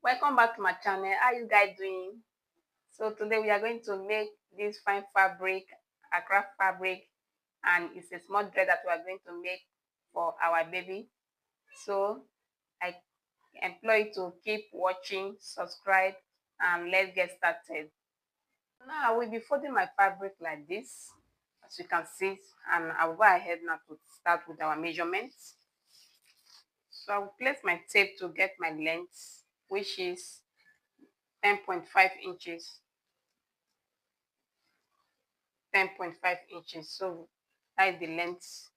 Welcome back to my channel. How you guys doing? So today we are going to make this fine fabric, a craft fabric, and it's a small dress that we are going to make for our baby. So I implore you to keep watching, subscribe, and let's get started. Now I will be folding my fabric like this, as you can see, and I will go ahead now to start with our measurements. So I will place my tape to get my length, which is 10.5 inches. 10.5 inches. So that is the length.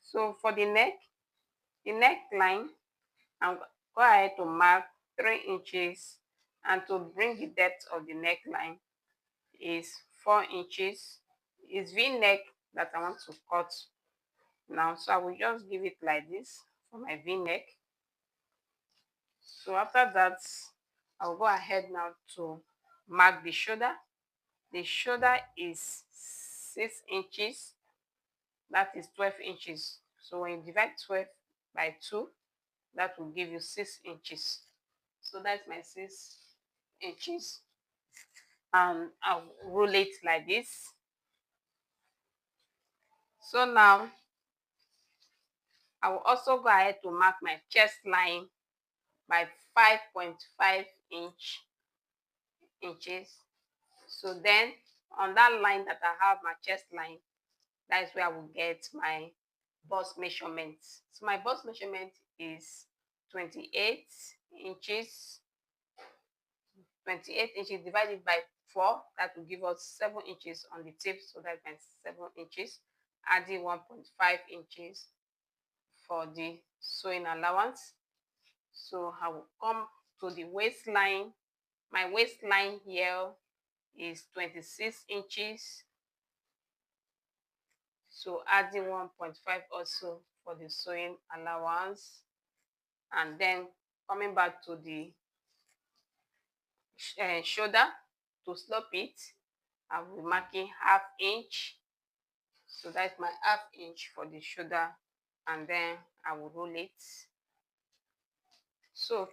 So for the neckline, I'm go ahead to mark 3 inches, and to bring the depth of the neckline is 4 inches. It's V-neck that I want to cut now, so I will just give it like this for my V-neck. So after that, I'll go ahead now to mark the shoulder. The shoulder is 6 inches. That is 12 inches. So when you divide 12 by 2, that will give you 6 inches. So that's my 6 inches. And I'll roll it like this. So now I will also go ahead to mark my chest line by 5.5 inches. So then on that line that I have my chest line, that is where I will get my bust measurement. So my bust measurement is 28 inches. 28 inches divided by 4, that will give us 7 inches on the tip. So that's my 7 inches, adding 1.5 inches for the sewing allowance. So I will come to the waistline. My waistline here is 26 inches. So adding 1.5 also for the sewing allowance. And then coming back to the shoulder, to slope it, I will be marking ½ inch. So that's my ½ inch for the shoulder, and then I will roll it. So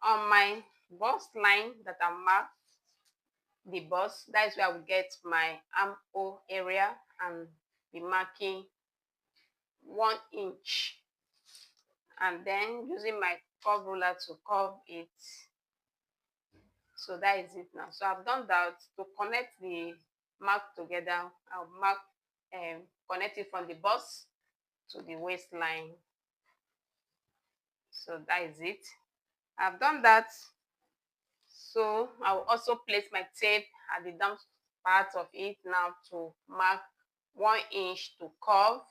on my bust line that I marked the bust, that is where I will get my armhole area and be marking 1 inch, and then using my curve ruler to curve it. So that is it now. So I've done that. To connect the mark together, I'll mark connect it from the bust to the waistline. So that is it. I've done that. So I'll also place my tape at the down part of it now to mark 1 inch to curve.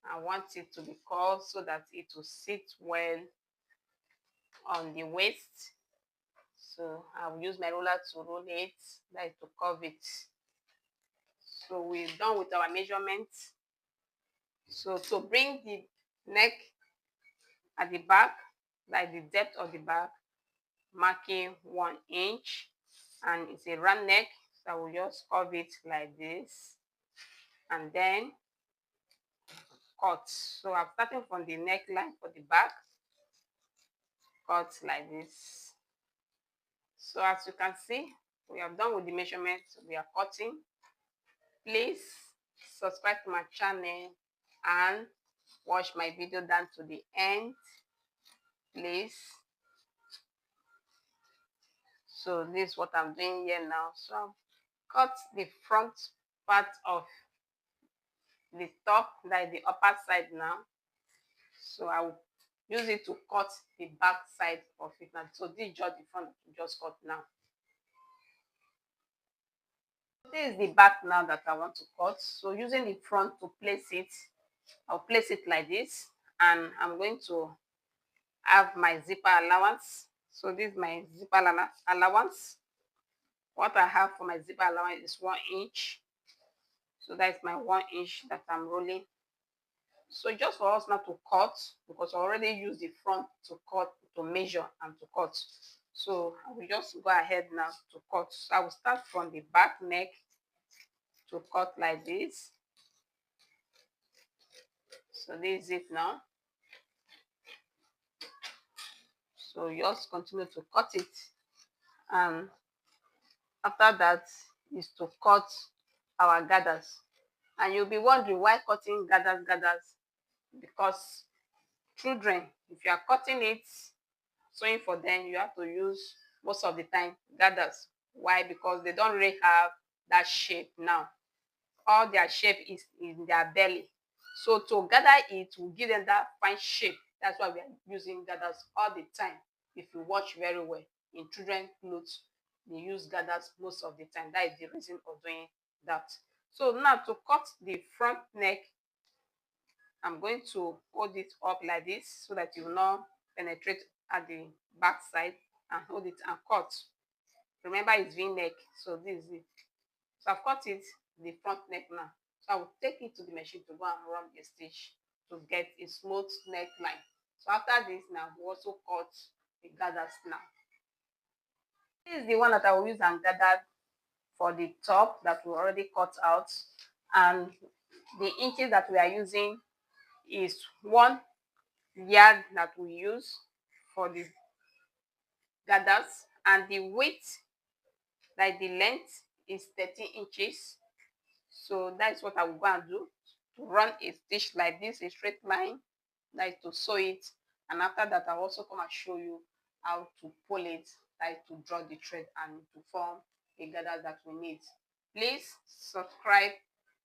I want it to be curved so that it will sit well on the waist. So I'll use my roller to roll it, like to curve it. So we're done with our measurements. So to bring the neck at the back, like the depth of the back, marking 1 inch, and it's a round neck, so I will just curve it like this and then cut. So I'm starting from the neckline for the back, cut like this. So as you can see, we are done with the measurements. We are cutting. Please subscribe to my channel and watch my video down to the end, please. So this is what I'm doing here now. So I've cut the front part of the top, like the upper side now. So I will use it to cut the back side of it now. So this is just the front, just cut now. This is the back now that I want to cut. So using the front to place it, I'll place it like this, and I'm going to have my zipper allowance. So this is my zipper allowance. What I have for my zipper allowance is 1 inch. So that's my 1 inch that I'm rolling. So just for us not to cut, because I already used the front to cut, to measure and to cut. So I will just go ahead now to cut. So I will start from the back neck to cut like this. So this is it now. So you just continue to cut it, and after that is to cut our gathers. And you'll be wondering why cutting gathers, because children, if you are cutting it, sewing for them, you have to use most of the time gathers. Why? Because they don't really have that shape now. All their shape is in their belly. So to gather it will give them that fine shape. That's why we are using gathers all the time. If you watch very well in children clothes, they use gathers most of the time. That is the reason of doing that. So now to cut the front neck, I'm going to hold it up like this so that you will not penetrate at the back side, and hold it and cut. Remember, it's V-neck, so this is it. So I've cut it the front neck now. So I will take it to the machine to go and run the stitch to get a smooth neckline. So after this now, we also cut the gathers now. This is the one that I will use and gather for the top that we already cut out, and the inches that we are using is 1 yard that we use for the gathers, and the width, like the length, is 13 inches. So that's what I will go and do to run a stitch like this, a straight line, like to sew it. And after that, I'll also come and show you how to pull it, like to draw the thread and to form a gather that we need. Please subscribe,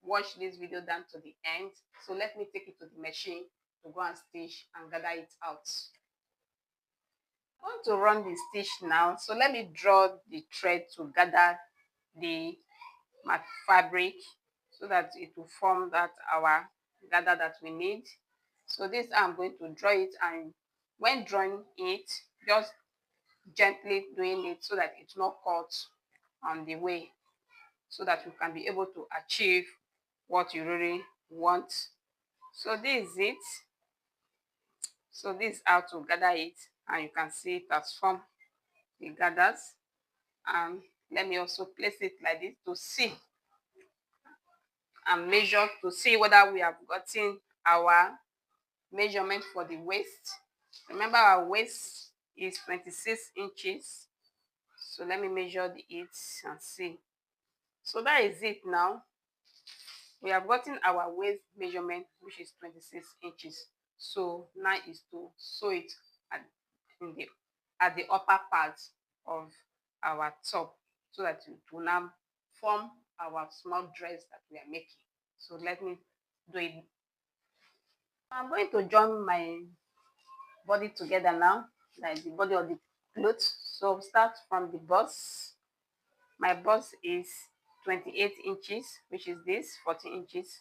watch this video down to the end. So let me take it to the machine to go and stitch and gather it out. I want to run the stitch now, so let me draw the thread to gather the fabric so that it will form that our gather that we need. So this, I'm going to draw it, and when drawing it, just gently doing it so that it's not caught on the way, so that you can be able to achieve what you really want. So this is it. So this is how to gather it, and you can see it has formed the gathers. And let me also place it like this to see and measure, to see whether we have gotten our measurement for the waist. Remember, our waist is 26 inches. So let me measure it and see. So that is it now. We have gotten our waist measurement, which is 26 inches. So now is to sew it at the upper part of our top, so that it will now form our small dress that we are making. So let me do it. I'm going to join my body together now, like the body of the clothes. So start from the bust. My bust is 28 inches, which is this 14 inches,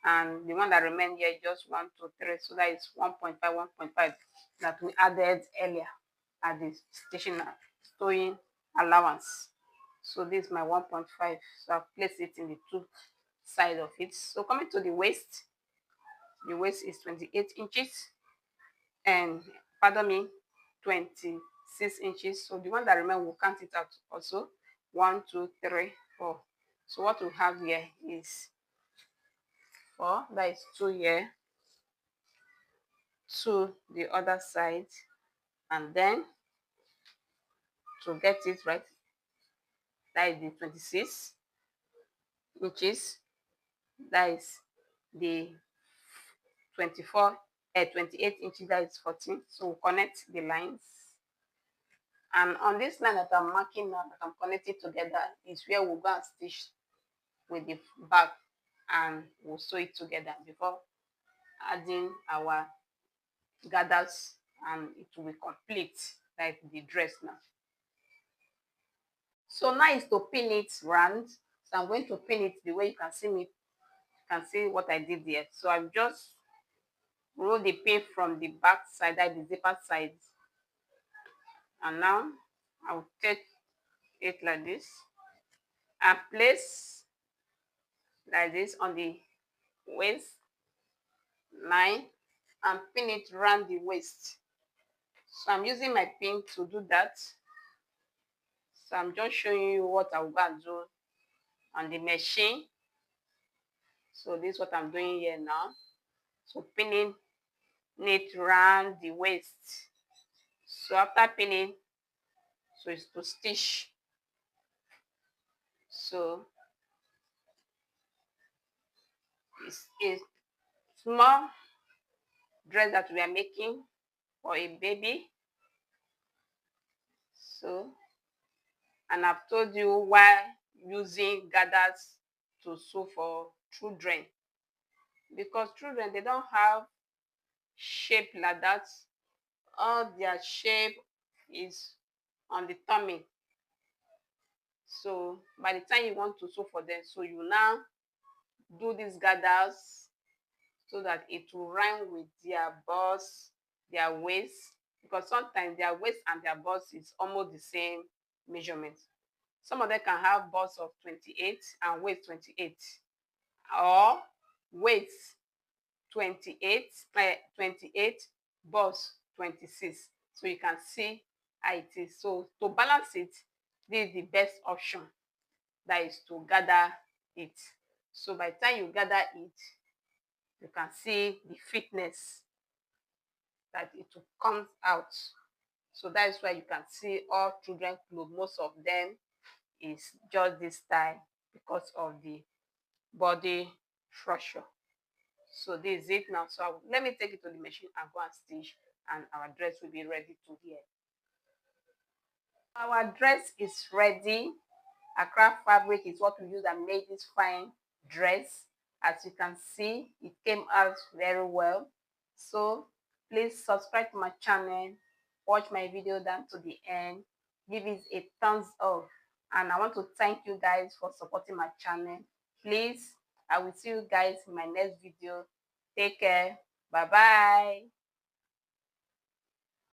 and the one that remained here just 1, 2, 3. So that is 1.5, 1.5 that we added earlier at the sewing allowance. So this is my 1.5. So I've placed it in the two sides of it. So coming to the waist is 28 inches, and pardon me, 26 inches. So the one that remains, we'll count it out also. 1, 2, 3, 4. So what we have here is 4. That is 2 here, 2 the other side, and then to get it right, that is the 26 inches. That is the 28 inches. That is 14. So we'll connect the lines. And on this line that I'm marking now, that I'm connecting together, is where we'll go and stitch with the back, and we'll sew it together before adding our gathers, and it will be complete like the dress now. So now is to pin it round. So I'm going to pin it the way you can see me. You can see what I did there. So I've just rolled the pin from the back side, that is the zipper side, and now I'll take it like this and place like this on the waist line and pin it around the waist. So I'm using my pin to do that. So I'm just showing you what I'm going to do on the machine. So this is what I'm doing here now. So pinning it around the waist. So after pinning, so it's to stitch. So it's a small dress that we are making for a baby. So, and I've told you why using gathers to sew for children, because children, they don't have shape like that. All their shape is on the tummy. So by the time you want to sew for them, so you now do these gathers so that it will rhyme with their bust, their waist, because sometimes their waist and their bust is almost the same measurement. Some of them can have bust of 28 and waist 28, or waist 28, 28, bust 26. So you can see how it is. So to balance it, this is the best option, that is to gather it. So by the time you gather it, you can see the fitness that it will come out. So that is why you can see all children clothes, most of them is just this style because of the body structure. So this is it now. So let me take it to the machine and go and stitch, and our dress will be ready to wear. Our dress is ready. Accra fabric is what we use and made this fine dress. As you can see, it came out very well. So please subscribe to my channel, watch my video down to the end, give it a thumbs up, and I want to thank you guys for supporting my channel. Please, I will see you guys in my next video. Take care. Bye bye.